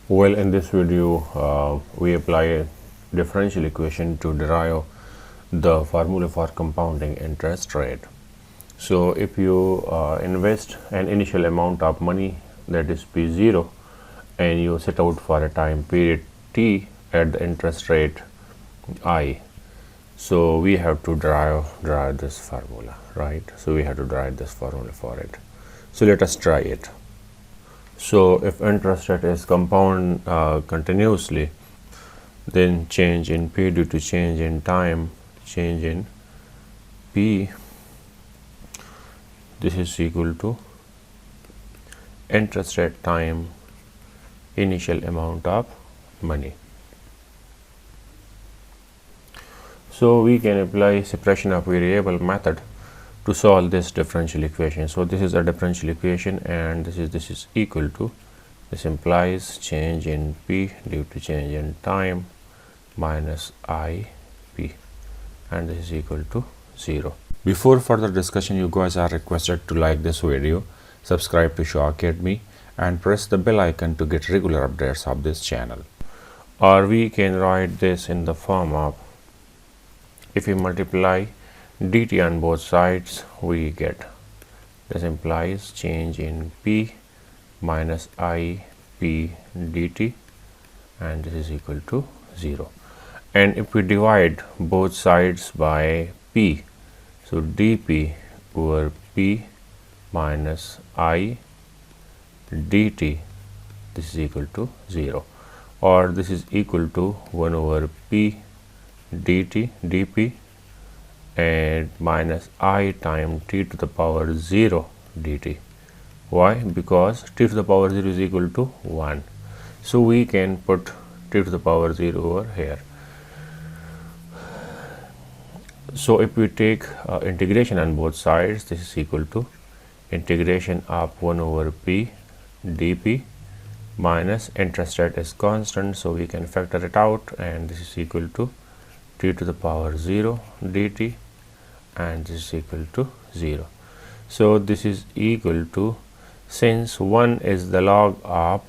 Well, in this video, we apply a differential equation to derive the formula for compounding interest rate. So, if you invest an initial amount of money, that is P0, and you set out for a time period T at the interest rate I, so we have to derive this formula, right? So we have to derive this formula for it. So let us try it. So if interest rate is compound continuously, then change in P due to change in time, change in P, this is equal to interest rate time initial amount of money. So we can apply separation of variable method to solve this differential equation. So this is a differential equation, and this is equal to, this implies change in P due to change in time minus I P, and this is equal to 0. Before further discussion, you guys are requested to like this video, subscribe to Shah Academy, and press the bell icon to get regular updates of this channel. Or we can write this in the form of, if we multiply dt on both sides, we get, this implies change in P minus I P dt, and this is equal to 0. And if we divide both sides by P, so dP over P minus I dt, this is equal to 0, or this is equal to 1 over P dt dP and minus I times t to the power 0 dt. Why? Because t to the power 0 is equal to 1. So we can put t to the power 0 over here. So if we take integration on both sides, this is equal to integration of 1 over P dP minus interest rate is constant, so we can factor it out, and this is equal to t to the power 0 dt, and this is equal to 0. So this is equal to, since 1 is the log of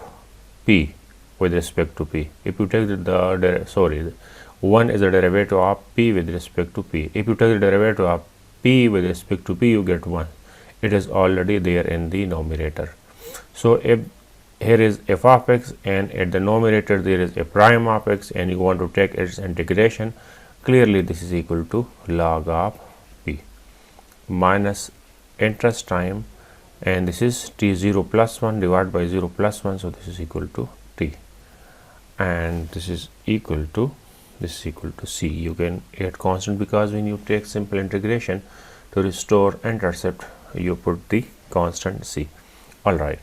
P with respect to P, if you take 1 is the derivative of P with respect to P. If you take the derivative of P with respect to P, you get 1. It is already there in the numerator. So if here is f of x, and at the numerator there is a prime of x, and you want to take its integration, clearly this is equal to log of P minus interest time, and this is t0 plus 1 divided by 0 plus 1, so this is equal to t, and this is equal to c. You can add constant, because when you take simple integration to restore intercept, you put the constant c. Alright,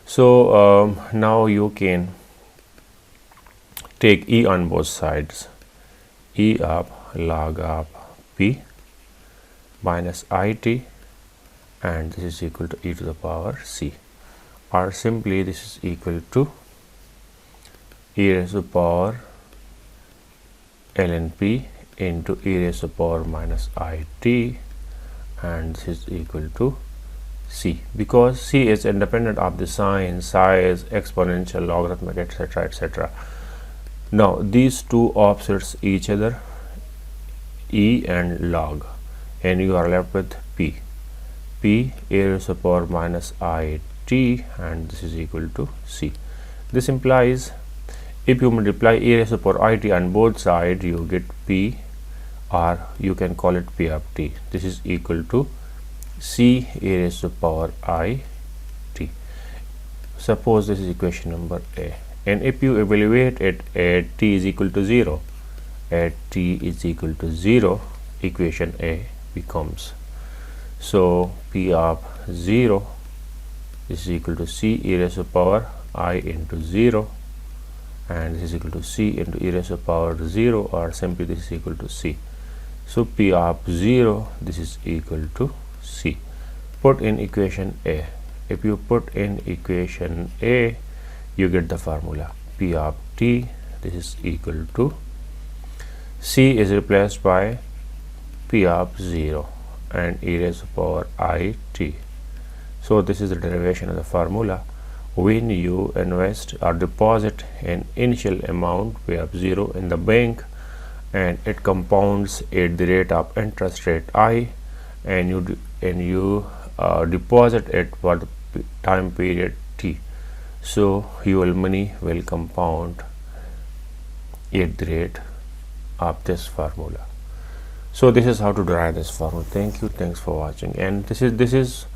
so now you can take e on both sides, e of log of P minus it, and this is equal to e to the power c, or simply this is equal to e raised to the power ln P into e raised to the power minus it, and this is equal to c, because c is independent of the sign, size, exponential, logarithmic, etc., etc. Now these two offsets each other, e and log, and you are left with p e raised to the power minus it, and this is equal to c. This implies, if you multiply e raised to the power it on both sides, you get p, or you can call it p of t. This is equal to c e raised to the power I t. Suppose this is equation number A, and if you evaluate it at t is equal to 0, at t is equal to 0, equation A becomes, so p of 0 is equal to c e raised to the power I into 0, and this is equal to c into e raised to the power 0, or simply this is equal to c. So p of 0, this is equal to c. Put in equation A. If you put in equation A, you get the formula p of t, this is equal to, c is replaced by p of 0 and e raised to the power I t. So this is the derivation of the formula. when you invest or deposit an initial amount we have 0 in the bank, and it compounds at the rate of interest rate I, and you deposit it for the time period T. So your money will compound at the rate of this formula. So this is how to derive this formula. Thank you, thanks for watching. And this is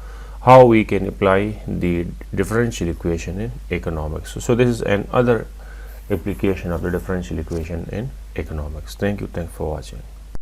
how we can apply the differential equation in economics. So this is another application of the differential equation in economics. Thank you, thanks for watching.